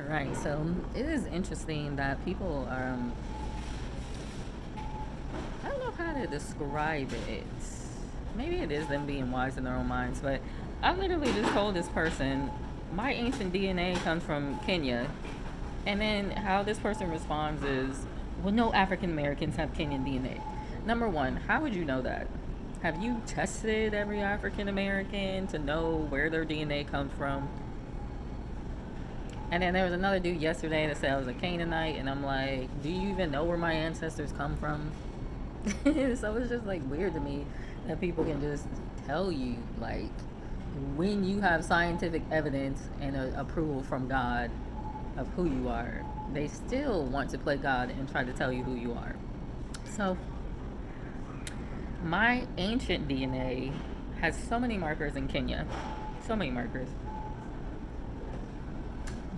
Right. So it is interesting that people are. I don't know how to describe it. Maybe it is them being wise in their own minds, but I literally just told this person my ancient DNA comes from Kenya. And then how this person responds is, well, no African Americans have Kenyan DNA. Number one, how would you know that? Have you tested every African American to know where their DNA comes from? And then there was another dude yesterday that said I was a Canaanite, and I'm like, do you even know where my ancestors come from? So it's just like weird to me that people can just tell you, like, when you have scientific evidence and approval from God of who you are, they still want to play God and try to tell you who you are. So my ancient DNA has so many markers in Kenya, so many markers.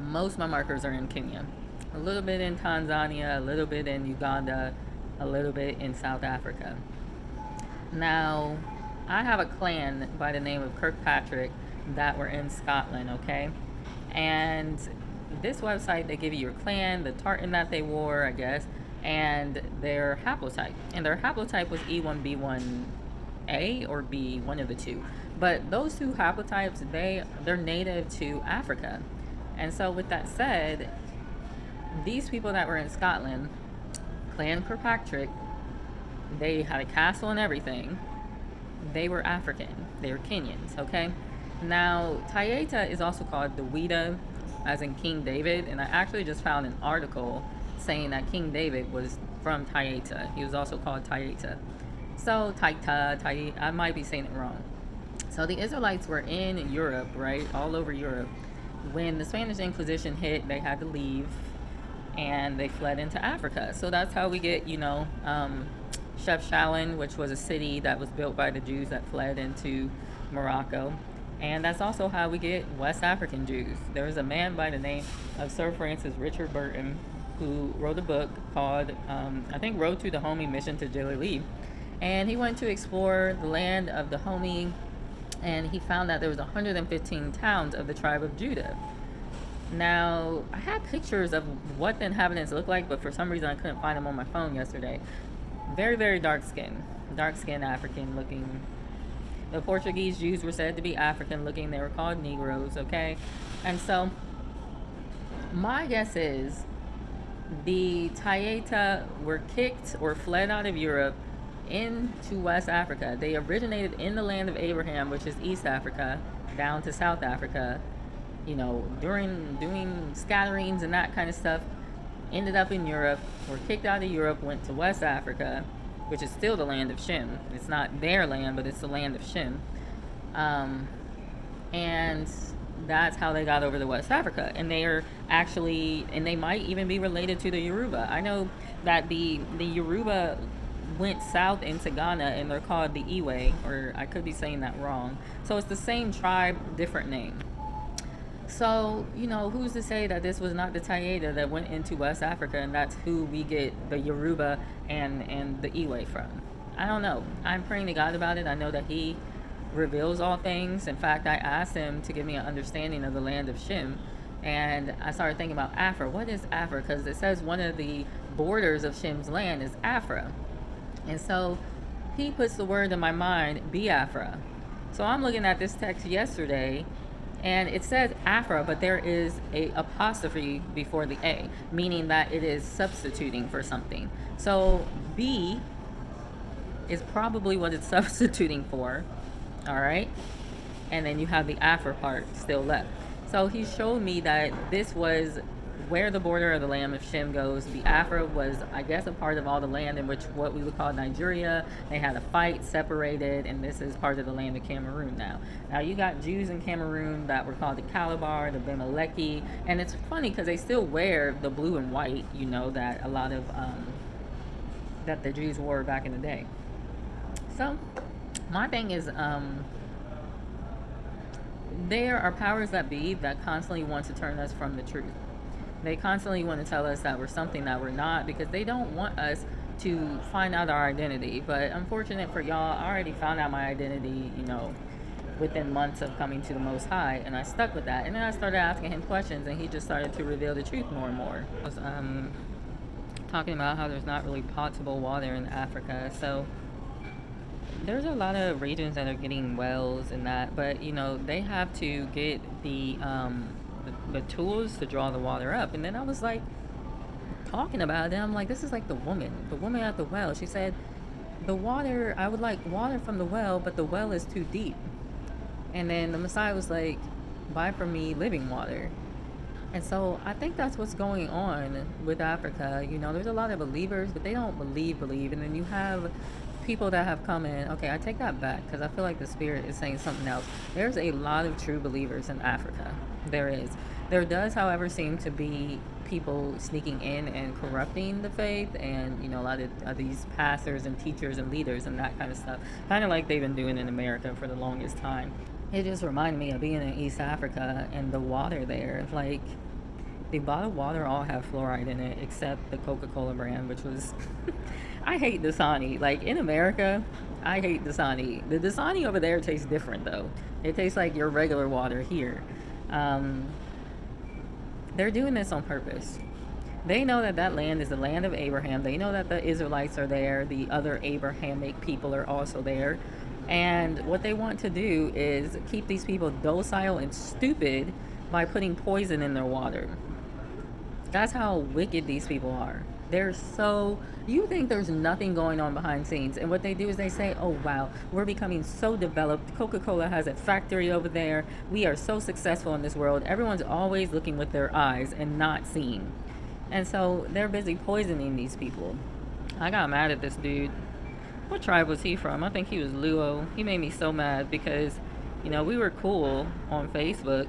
Most of my markers are in Kenya, a little bit in Tanzania, a little bit in Uganda, a little bit in South Africa. Now, I have a clan by the name of Kirkpatrick that were in Scotland, okay? And this website, they give you your clan, the tartan that they wore, I guess, and their haplotype. And their haplotype was E1B1A or B, one of the two. But those two haplotypes, they're native to Africa. And so with that said, these people that were in Scotland, Clan Kirkpatrick, they had a castle and everything. They were African. They were Kenyans, okay? Now, Tayeta is also called Dawida, as in King David, and I actually just found an article saying that King David was from Tayeta. He was also called Tayeta. So, Taita, I might be saying it wrong. So, the Israelites were in Europe, right? All over Europe. When the Spanish Inquisition hit, they had to leave and they fled into Africa. So that's how we get, Chefchaouen, which was a city that was built by the Jews that fled into Morocco. And that's also how we get West African Jews. There was a man by the name of Sir Francis Richard Burton who wrote a book called, I think, Road to the Homie Mission to Galilee. And he went to explore the land of the Homie, and he found that there was 115 towns of the tribe of Judah. Now, I had pictures of what the inhabitants look like, but for some reason I couldn't find them on my phone yesterday. Very, very dark skin African looking. The Portuguese Jews were said to be African looking. They were called Negroes, okay? And so, my guess is the Tayeta were kicked or fled out of Europe into West Africa. They originated in the land of Abraham, which is East Africa, down to South Africa, during doing scatterings and that kind of stuff, ended up in Europe, were kicked out of Europe, went to West Africa, which is still the land of Shem. It's not their land, but it's the land of Shem. And that's how they got over to West Africa. And they are actually, and they might even be related to the Yoruba. I know that the Yoruba went south into Ghana and they're called the Iwe, or I could be saying that wrong. So it's the same tribe, different name. So, who's to say that this was not the Tayeda that went into West Africa and that's who we get the Yoruba and the Iwe from? I don't know. I'm praying to God about it. I know that He reveals all things. In fact, I asked Him to give me an understanding of the land of Shem. And I started thinking about Afra. What is Afra? Because it says one of the borders of Shem's land is Afra. And so He puts the word in my mind, Biafra. So I'm looking at this text yesterday, and it says Afra, but there is a apostrophe before the A, meaning that it is substituting for something. So B is probably what it's substituting for, all right? And then you have the Afra part still left. So he showed me that this was where the border of the land of Shem goes. The Afra was, I guess, a part of all the land in which what we would call Nigeria. They had a fight, separated, and this is part of the land of Cameroon now. Now you got Jews in Cameroon that were called the Calabar, the Bemeleki, and it's funny because they still wear the blue and white, that a lot of, that the Jews wore back in the day. So, my thing is, there are powers that be that constantly want to turn us from the truth. They constantly want to tell us that we're something that we're not because they don't want us to find out our identity. But unfortunate for y'all, I already found out my identity, within months of coming to the Most High, and I stuck with that. And then I started asking him questions, and he just started to reveal the truth more and more. I was talking about how there's not really potable water in Africa, so there's a lot of regions that are getting wells and that, but they have to get the tools to draw the water up. And then I was like talking about it, and I'm like, this is like the woman at the well. She said, the water, I would like water from the well, but the well is too deep. And then the Messiah was like, buy from me living water. And so I think that's what's going on with Africa. There's a lot of believers, but they don't believe. And then you have people that have come in. Okay, I take that back because I feel like the Spirit is saying something else. There's a lot of true believers in Africa. There is. There does, however, seem to be people sneaking in and corrupting the faith, and a lot of these pastors and teachers and leaders and that kind of stuff, kind of like they've been doing in America for the longest time. It just reminded me of being in East Africa and the water there. Like, the bottled water all have fluoride in it except the Coca-Cola brand, which was I hate Dasani. Like, in America, I hate Dasani. The Dasani over there tastes different though. It tastes like your regular water here. They're doing this on purpose. They know that that land is the land of Abraham. They know that the Israelites are there. The other Abrahamic people are also there. And what they want to do is keep these people docile and stupid by putting poison in their water. That's how wicked these people are. You think there's nothing going on behind scenes. And what they do is they say, oh, wow, we're becoming so developed. Coca-Cola has a factory over there. We are so successful in this world. Everyone's always looking with their eyes and not seeing. And so they're busy poisoning these people. I got mad at this dude. What tribe was he from? I think he was Luo. He made me so mad because, we were cool on Facebook.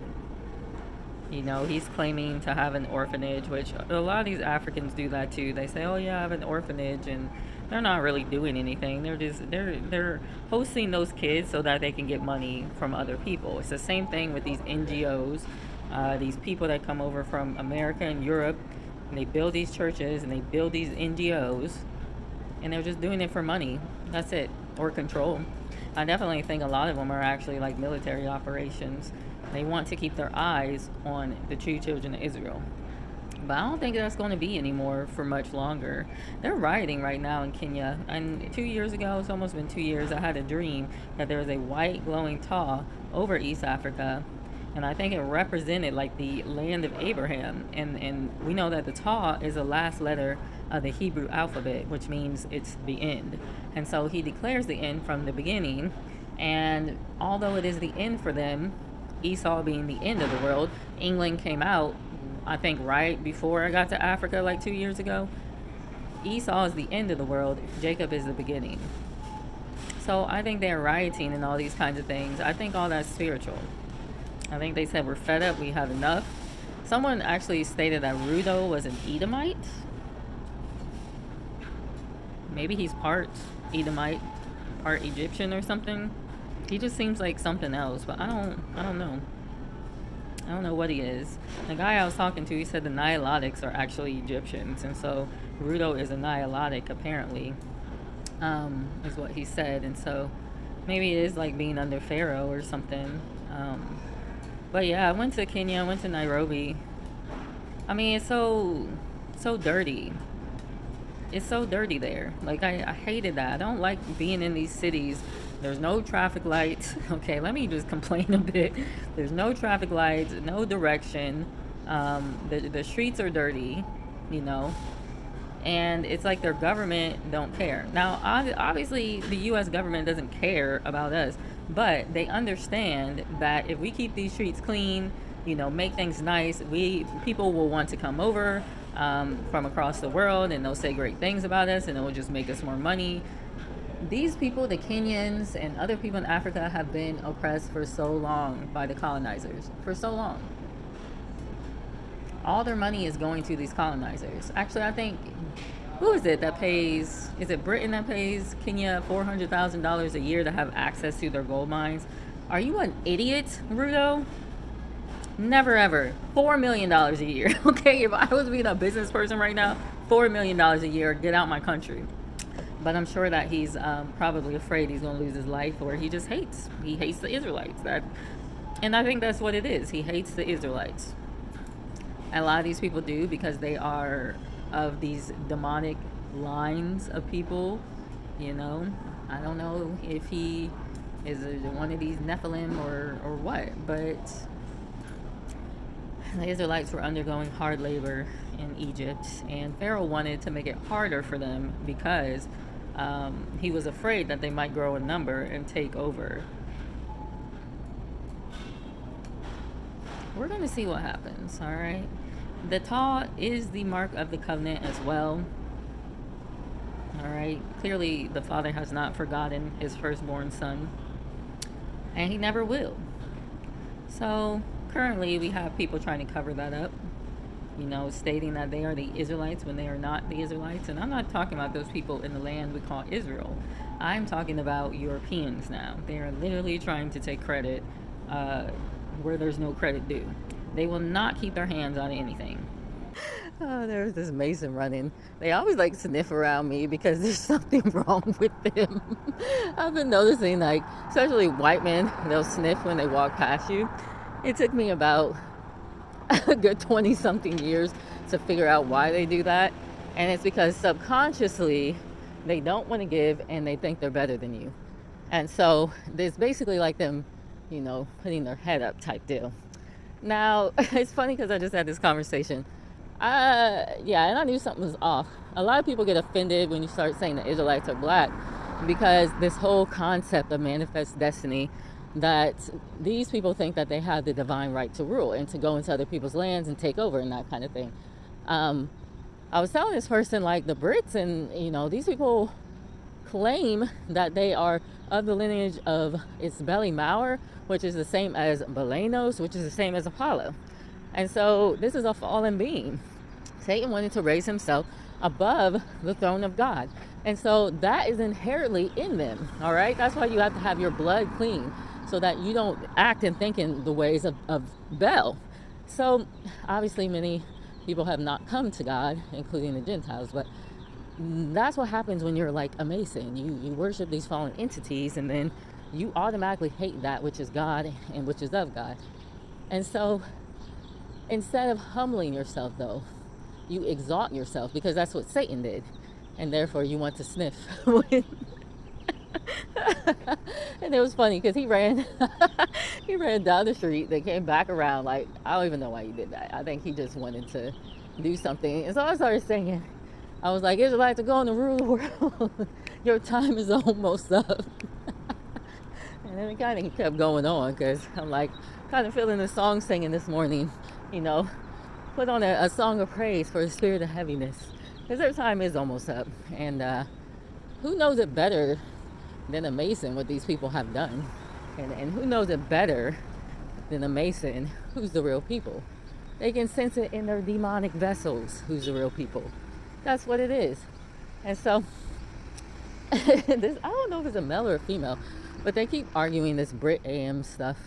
He's claiming to have an orphanage, which a lot of these Africans do that too. They say, oh yeah, I have an orphanage, and they're not really doing anything. They're hosting those kids so that they can get money from other people. It's the same thing with these NGOs, these people that come over from America and Europe, and they build these churches and they build these NGOs, and they're just doing it for money. That's it, or control. I definitely think a lot of them are actually like military operations. They want to keep their eyes on the true children of Israel. But I don't think that's going to be anymore for much longer. They're rioting right now in Kenya. And 2 years ago, it's almost been 2 years, I had a dream that there was a white glowing Taw over East Africa. And I think it represented like the land of Abraham. And we know that the Taw is the last letter of the Hebrew alphabet, which means it's the end. And so he declares the end from the beginning. And although it is the end for them, Esau being the end of the world, England came out, I think, right before I got to Africa like 2 years ago. Esau is the end of the world. Jacob is the beginning. So I think they're rioting and all these kinds of things. I think all that's spiritual. I think they said, we're fed up, we have enough. Someone actually stated that Rudo was an Edomite. Maybe he's part Edomite, part Egyptian or something. He just seems like something else, but I don't know. I don't know what he is. The guy I was talking to, he said the Nilotics are actually Egyptians, and so Rudo is a Nilotic apparently, is what he said. And so maybe it is like being under Pharaoh or something. But yeah, I went to Kenya, I went to Nairobi. I mean, it's so dirty. It's so dirty there. Like, I hated that. I don't like being in these cities. There's no traffic lights. Okay, let me just complain a bit. There's no traffic lights, no direction. The streets are dirty, and it's like their government don't care. Now, obviously, the U.S. government doesn't care about us, but they understand that if we keep these streets clean, make things nice, people will want to come over from across the world, and they'll say great things about us, and it will just make us more money. These people, the Kenyans and other people in Africa, have been oppressed for so long by the colonizers. For so long. All their money is going to these colonizers. Actually, I think, who is it that pays, is it Britain that pays Kenya $400,000 a year to have access to their gold mines? Are you an idiot, Rudo? Never ever. $4 million a year. Okay, if I was being a business person right now, $4 million a year, get out my country. But I'm sure that he's probably afraid he's going to lose his life, or he hates the Israelites. And I think that's what it is. He hates the Israelites. A lot of these people do, because they are of these demonic lines of people. You know, I don't know if he is one of these Nephilim or what, but the Israelites were undergoing hard labor in Egypt, and Pharaoh wanted to make it harder for them because he was afraid that they might grow in number and take over. We're going to see what happens, all right? The Taw is the mark of the covenant as well. All right. Clearly, the Father has not forgotten his firstborn son, and he never will. So, currently, we have people trying to cover that up, stating that they are the Israelites when they are not the Israelites. And I'm not talking about those people in the land we call Israel. I'm talking about Europeans now. They are literally trying to take credit where there's no credit due. They will not keep their hands on anything. Oh, there's this Mason running. They always like sniff around me because there's something wrong with them. I've been noticing, like, especially white men, they'll sniff when they walk past you. It took me about a good 20 something years to figure out why they do that. And it's because subconsciously they don't want to give and they think they're better than you. And so there's basically like them, putting their head up type deal. Now, it's funny because I just had this conversation. And I knew something was off. A lot of people get offended when you start saying the Israelites are black, because this whole concept of manifest destiny, that these people think that they have the divine right to rule and to go into other people's lands and take over and that kind of thing. I was telling this person, like, the Brits and, these people claim that they are of the lineage of Isbeli Mauer, which is the same as Balanos, which is the same as Apollo. And so this is a fallen being. Satan wanted to raise himself above the throne of God. And so that is inherently in them, all right? That's why you have to have your blood clean, so that you don't act and think in the ways of Bel. So obviously many people have not come to God, including the Gentiles, but that's what happens when you're like a Mason. You worship these fallen entities, and then you automatically hate that which is God and which is of God. And so instead of humbling yourself, though, you exalt yourself, because that's what Satan did. And therefore you want to sniff. And it was funny because he ran down the street, then came back around. Like, I don't even know why he did that. I think he just wanted to do something. And so I started singing. I was like, Israelites are going to rule the world. Your time is almost up. And then it kind of kept going on, because I'm like kind of feeling the song singing this morning, put on a song of praise for the spirit of heaviness, because their time is almost up. And who knows it better than a Mason what these people have done, and who knows it better than a Mason who's the real people. They can sense it in their demonic vessels who's the real people. That's what it is. And so this, I don't know if it's a male or a female, but they keep arguing this Brit AM stuff.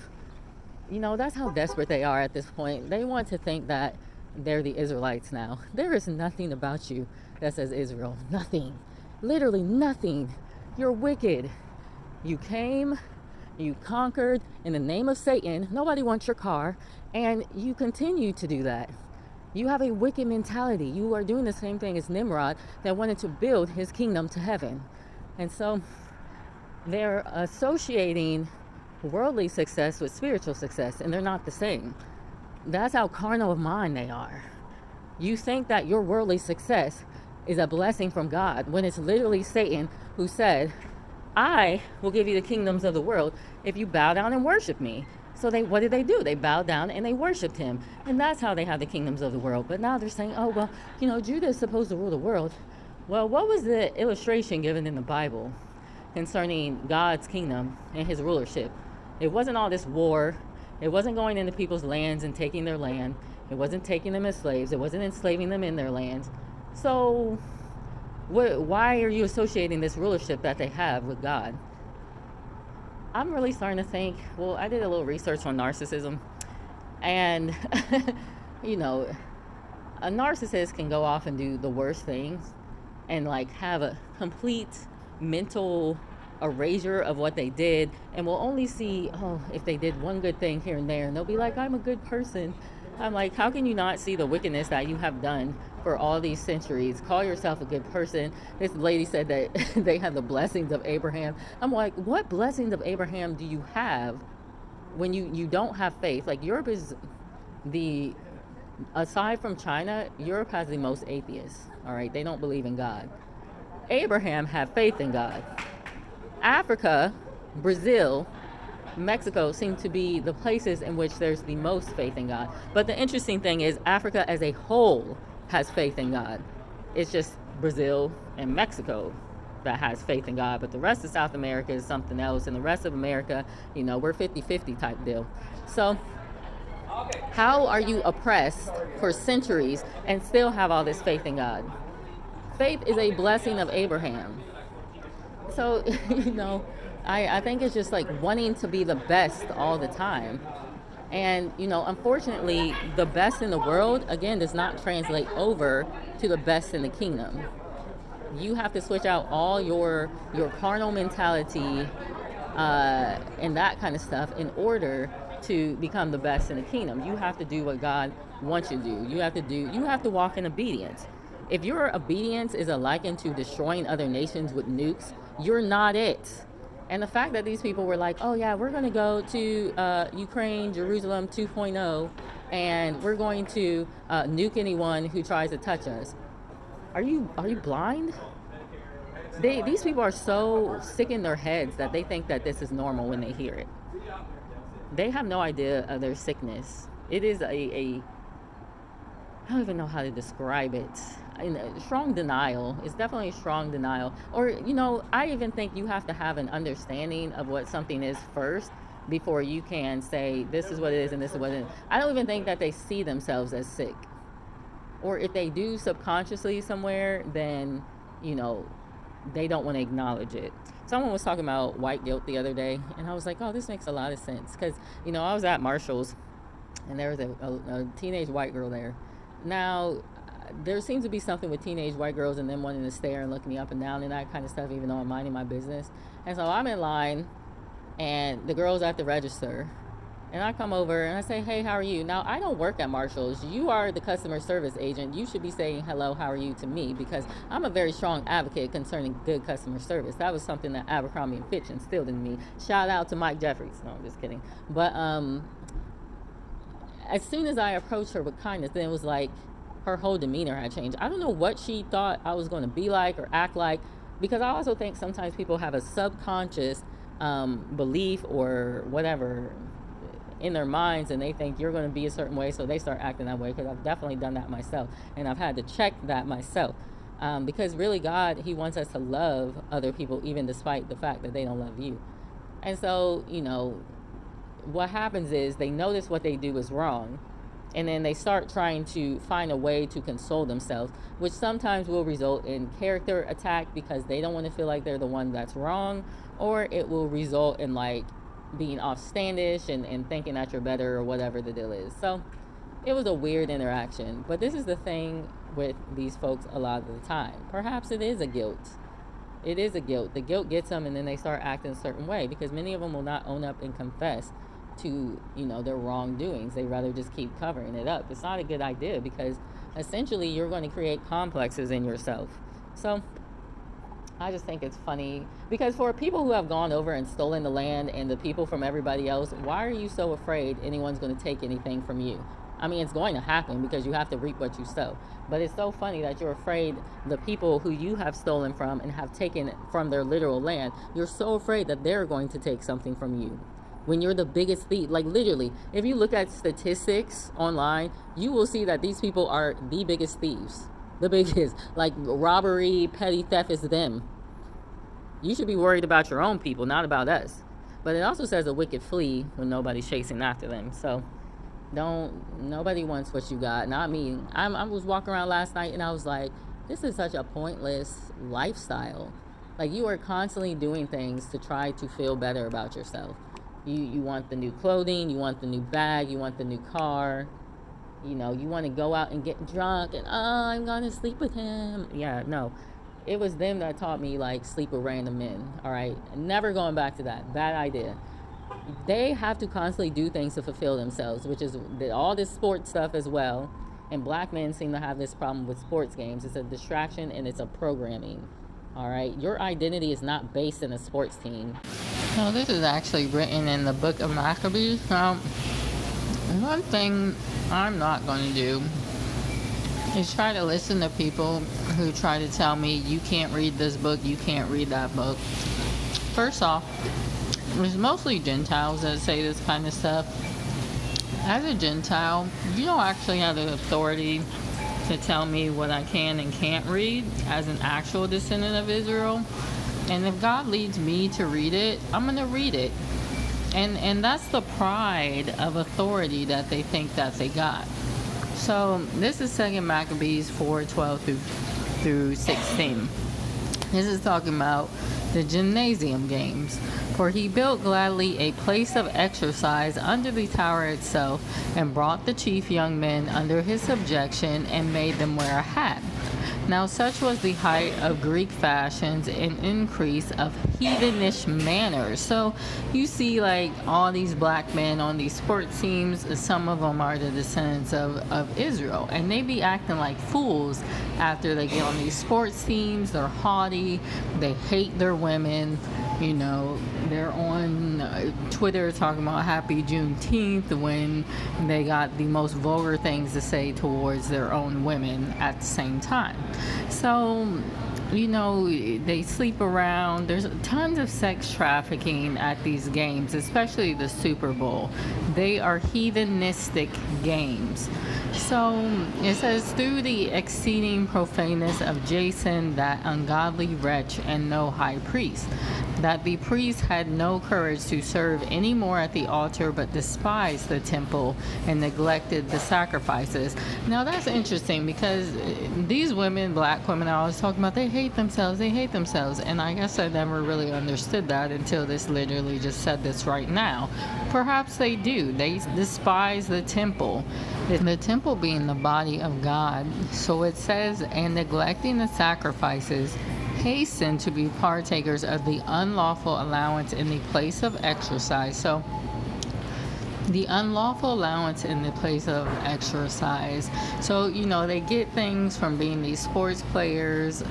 That's how desperate they are at this point. They want to think that they're the Israelites now. There is nothing about you that says Israel. Nothing. Literally nothing. You're wicked. You came, you conquered in the name of Satan. Nobody wants your car, and you continue to do that. You have a wicked mentality. You are doing the same thing as Nimrod, that wanted to build his kingdom to heaven. And so they're associating worldly success with spiritual success, and they're not the same. That's how carnal of mind they are. You think that your worldly success is a blessing from God, when it's literally Satan who said, I will give you the kingdoms of the world if you bow down and worship me. So what did they do? They bowed down and they worshiped him. And that's how they have the kingdoms of the world. But now they're saying, oh, well, Judah is supposed to rule the world. Well, what was the illustration given in the Bible concerning God's kingdom and his rulership? It wasn't all this war. It wasn't going into people's lands and taking their land. It wasn't taking them as slaves. It wasn't enslaving them in their lands. So why are you associating this rulership that they have with God? I'm really starting to think, well, I did a little research on narcissism. And, a narcissist can go off and do the worst things. and like have a complete mental erasure of what they did, and will only see, oh, if they did one good thing here and there, and they'll be like, I'm a good person. I'm like, how can you not see the wickedness that you have done for all these centuries? Call yourself a good person. This lady said that they have the blessings of Abraham. I'm like, what blessings of Abraham do you have when you don't have faith? Like, Europe is the, aside from China, Europe has the most atheists. All right, they don't believe in God. Abraham had faith in God. Africa, Brazil, Mexico seem to be the places in which there's the most faith in God. But the interesting thing is, Africa as a whole has faith in God. It's just Brazil and Mexico that has faith in God. But the rest of South America is something else. And the rest of America, we're 50-50 type deal. So how are you oppressed for centuries and still have all this faith in God? Faith is a blessing of Abraham. So, I think it's just like wanting to be the best all the time. And, unfortunately, the best in the world, again, does not translate over to the best in the kingdom. You have to switch out all your carnal mentality and that kind of stuff in order to become the best in the kingdom. You have to do what God wants you to do. You have to walk in obedience. If your obedience is a liken to destroying other nations with nukes, you're not it. And the fact that these people were like, oh yeah, we're going to go to Ukraine, Jerusalem 2.0, and we're going to nuke anyone who tries to touch us. Are you blind? These people are so sick in their heads that they think that this is normal when they hear it. They have no idea of their sickness. It is I don't even know how to describe it. Strong denial. It's definitely strong denial. Or, I even think you have to have an understanding of what something is first before you can say, this is what it is and this is what it is. I don't even think that they see themselves as sick. Or if they do subconsciously somewhere, then, they don't want to acknowledge it. Someone was talking about white guilt the other day, and I was like, oh, this makes a lot of sense. Because, I was at Marshall's, and there was a teenage white girl there. Now, there seems to be something with teenage white girls and them wanting to stare and look me up and down and that kind of stuff, even though I'm minding my business. And so I'm in line, and the girl's at the register. And I come over and I say, hey, how are you? Now, I don't work at Marshall's. You are the customer service agent. You should be saying hello, how are you to me, because I'm a very strong advocate concerning good customer service. That was something that Abercrombie & Fitch instilled in me. Shout out to Mike Jeffries. No, I'm just kidding. But as soon as I approached her with kindness, then it was like her whole demeanor had changed. I don't know what she thought I was going to be like or act like, because I also think sometimes people have a subconscious belief or whatever in their minds, and they think you're going to be a certain way, so they start acting that way, because I've definitely done that myself, and I've had to check that myself, because really God, he wants us to love other people even despite the fact that they don't love you. And so, what happens is they notice what they do is wrong, and then they start trying to find a way to console themselves, which sometimes will result in character attack because they don't want to feel like they're the one that's wrong, or it will result in like being offstandish and thinking that you're better or whatever the deal is. So it was a weird interaction. But this is the thing with these folks a lot of the time. Perhaps it is a guilt. It is a guilt. The guilt gets them, and then they start acting a certain way, because many of them will not own up and confess to, their wrongdoings. They rather just keep covering it up. It's not a good idea, because essentially you're going to create complexes in yourself. So I just think it's funny, because for people who have gone over and stolen the land and the people from everybody else, why are you so afraid anyone's going to take anything from you? I mean, it's going to happen because you have to reap what you sow. But it's so funny that you're afraid the people who you have stolen from and have taken from their literal land, you're so afraid that they're going to take something from you. When you're the biggest thief, like literally, if you look at statistics online, you will see that these people are the biggest thieves. The biggest, like robbery, petty theft is them. You should be worried about your own people, not about us. But it also says a wicked flee when nobody's chasing after them. So nobody wants what you got. Not me. I was walking around last night and I was like, this is such a pointless lifestyle. Like, you are constantly doing things to try to feel better about yourself. You want the new clothing, you want the new bag, you want the new car. You want to go out and get drunk and, I'm going to sleep with him. Yeah, no. it was them that taught me like sleep with random men. All right, never going back to that. Bad idea. They have to constantly do things to fulfill themselves, which is all this sports stuff as well. And black men seem to have this problem with sports games. It's a distraction and it's a programming. All right, your identity is not based in a sports team. No, this is actually written in the book of Maccabees. Now, one thing I'm not going to do is try to listen to people who try to tell me you can't read this book, you can't read that book. First off, it's mostly Gentiles that say this kind of stuff. As a Gentile, you don't actually have the authority to tell me what I can and can't read as an actual descendant of Israel. And if God leads me to read it, I'm going to read it. And that's the pride of authority that they think that they got. So this is 2 Maccabees 4:12 through 16. This is talking about the gymnasium games. For he built gladly a place of exercise under the tower itself, and brought the chief young men under his subjection, and made them wear a hat. Now such was the height of Greek fashions and increase of heathenish manners. So you see like all these black men on these sports teams, some of them are the descendants of Israel, and they be acting like fools after they get on these sports teams. They're haughty, they hate their women. You know, they're on Twitter talking about Happy Juneteenth when they got the most vulgar things to say towards their own women at the same time. So, you know, they sleep around. There's tons of sex trafficking at these games, especially the Super Bowl. They are heathenistic games. So it says, through the exceeding profaneness of Jason, that ungodly wretch, and no high priest, that the priest had no courage to serve any more at the altar, but despised the temple and neglected the sacrifices. Now that's interesting, because these women, black women, I was talking about, they hate themselves, and I guess I never really understood that until this literally just said this right now. Perhaps they do. They despise the temple. The temple being the body of God. So it says, and neglecting the sacrifices, hasten to be partakers of the unlawful allowance in the place of exercise. So the unlawful allowance in the place of exercise. So, you know, they get things from being these sports players.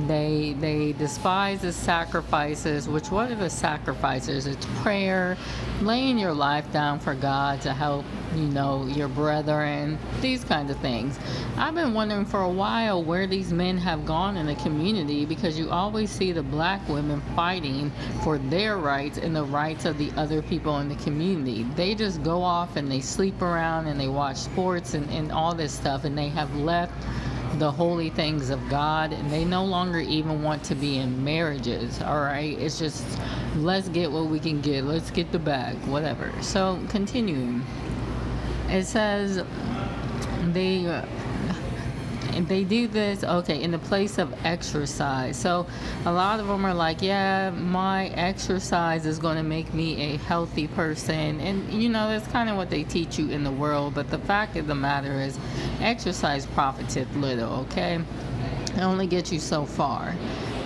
They despise the sacrifices, which, what are the sacrifices? It's prayer, laying your life down for God to help, you know, your brethren, these kinds of things. I've been wondering for a while where these men have gone in the community, because you always see the black women fighting for their rights and the rights of the other people in the community. They just go off and they sleep around and they watch sports and all this stuff, and they have left the holy things of God, and they no longer even want to be in marriages. All right, it's just, let's get what we can get, let's get the bag, whatever. So continuing, it says they do this, okay, in the place of exercise. So a lot of them are like, yeah, my exercise is going to make me a healthy person. And, you know, that's kind of what they teach you in the world. But the fact of the matter is, exercise profiteth little, okay? It only gets you so far.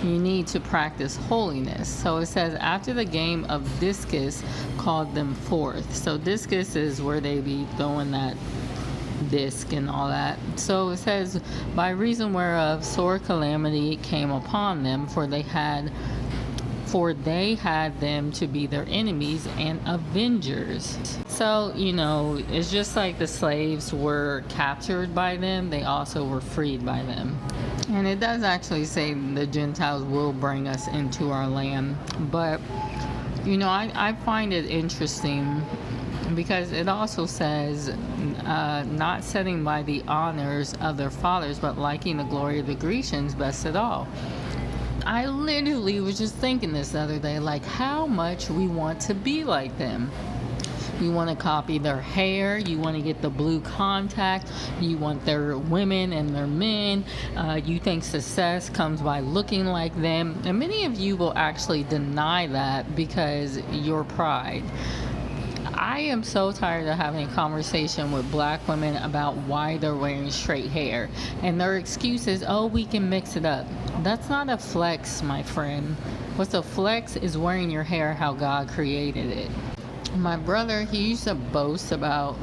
You need to practice holiness. So it says, after the game of discus, called them forth. So discus is where they be throwing that disc and all that. So it says, by reason whereof sore calamity came upon them, for they had them to be their enemies and avengers. So, you know, it's just like the slaves were captured by them, they also were freed by them. And it does actually say the Gentiles will bring us into our land. But, you know, I find it interesting, because it also says, not setting by the honors of their fathers, but liking the glory of the Grecians best at all. I literally was just thinking this the other day, like how much we want to be like them. You want to copy their hair, you want to get the blue contact, you want their women and their men, you think success comes by looking like them, and many of you will actually deny that because your pride. I am so tired of having a conversation with black women about why they're wearing straight hair. And their excuse is, oh, we can mix it up. That's not a flex, my friend. What's a flex is wearing your hair how God created it. My brother, he used to boast about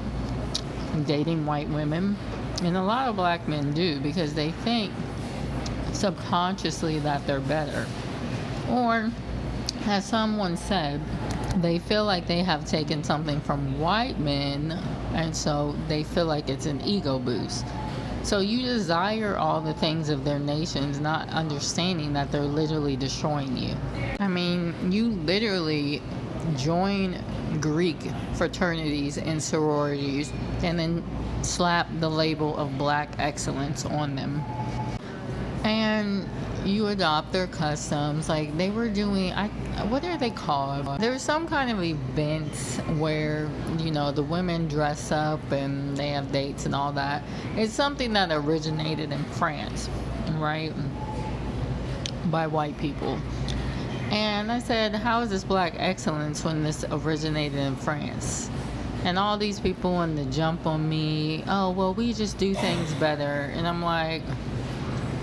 dating white women. And a lot of black men do because they think subconsciously that they're better. Or, as someone said, they feel like they have taken something from white men, and so they feel like it's an ego boost. So you desire all the things of their nations, not understanding that they're literally destroying you. I mean, you literally join Greek fraternities and sororities and then slap the label of black excellence on them. And you adopt their customs. Like they were doing, what are they called? There was some kind of events where, the women dress up and they have dates and all that. It's something that originated in France, right? By white people. And I said, how is this black excellence when this originated in France? And all these people wanted to jump on me. Oh, well, we just do things better. And I'm like,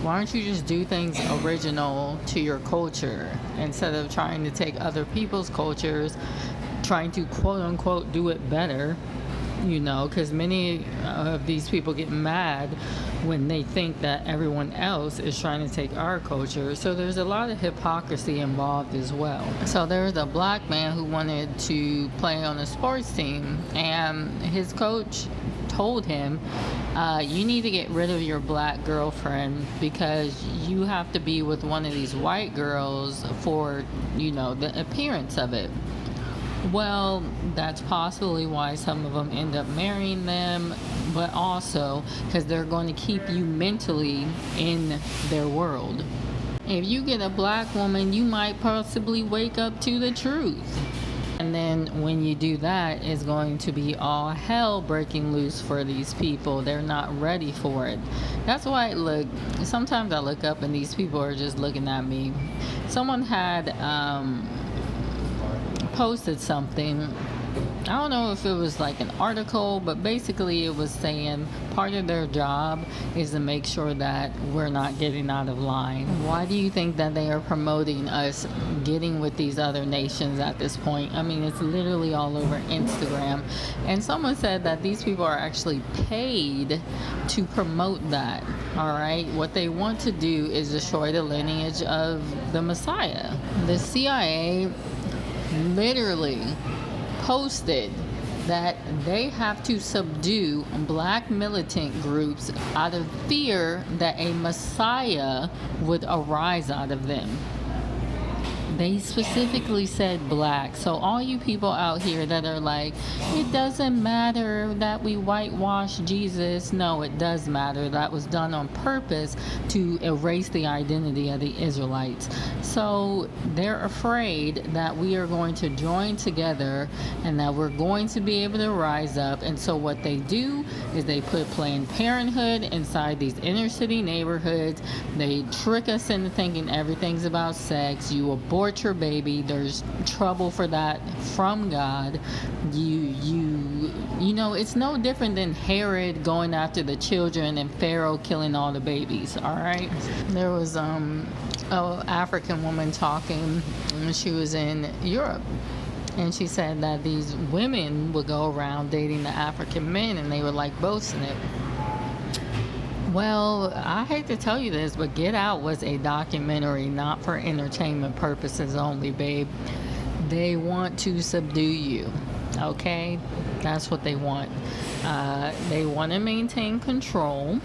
why don't you just do things original to your culture instead of trying to take other people's cultures, trying to quote unquote do it better, because many of these people get mad when they think that everyone else is trying to take our culture. So there's a lot of hypocrisy involved as well. So there's a black man who wanted to play on a sports team, and his coach told him, you need to get rid of your black girlfriend because you have to be with one of these white girls for, the appearance of it. Well, that's possibly why some of them end up marrying them, but also because they're going to keep you mentally in their world. If you get a black woman, you might possibly wake up to the truth. And then when you do that, it's going to be all hell breaking loose for these people. They're not ready for it. That's why, sometimes I look up and these people are just looking at me. Someone had posted something. I don't know if it was like an article, but basically it was saying part of their job is to make sure that we're not getting out of line. Why do you think that they are promoting us getting with these other nations at this point? I mean, it's literally all over Instagram. And someone said that these people are actually paid to promote that. All right. What they want to do is destroy the lineage of the Messiah. The CIA literally posted that they have to subdue black militant groups out of fear that a Messiah would arise out of them. They specifically said black. So all you people out here that are like, it doesn't matter that we whitewash Jesus. No, it does matter. That was done on purpose to erase the identity of the Israelites. So they're afraid that we are going to join together and that we're going to be able to rise up. And so what they do is they put Planned Parenthood inside these inner city neighborhoods. They trick us into thinking everything's about sex. You abort your baby. There's trouble for that from God. It's no different than Herod going after the children and Pharaoh killing all the babies. All right. There was an African woman talking, and she was in Europe. And she said that these women would go around dating the African men and they would like boasting it. Well, I hate to tell you this, but Get Out was a documentary not for entertainment purposes only, babe. They want to subdue you, okay? That's what they want. They want to maintain control,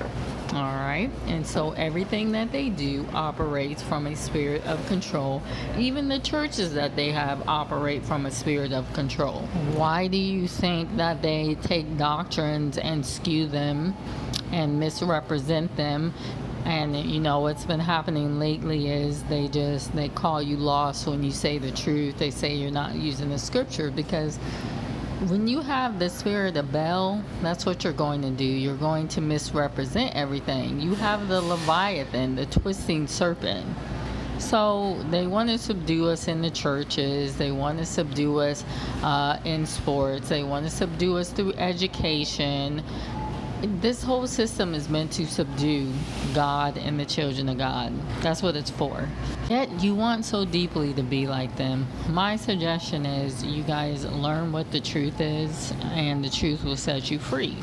all right? And so everything that they do operates from a spirit of control. Even the churches that they have operate from a spirit of control. Why do you think that they take doctrines and skew them and misrepresent them? And what's been happening lately is they call you lost when you say the truth. They say you're not using the scripture, because when you have the spirit of Baal, that's what you're going to do. You're going to misrepresent everything. You have the Leviathan, the twisting serpent. So they want to subdue us in the churches. They want to subdue us in sports. They want to subdue us through education. This whole system is meant to subdue God and the children of God. That's what it's for. Yet you want so deeply to be like them. My suggestion is you guys learn what the truth is, and the truth will set you free.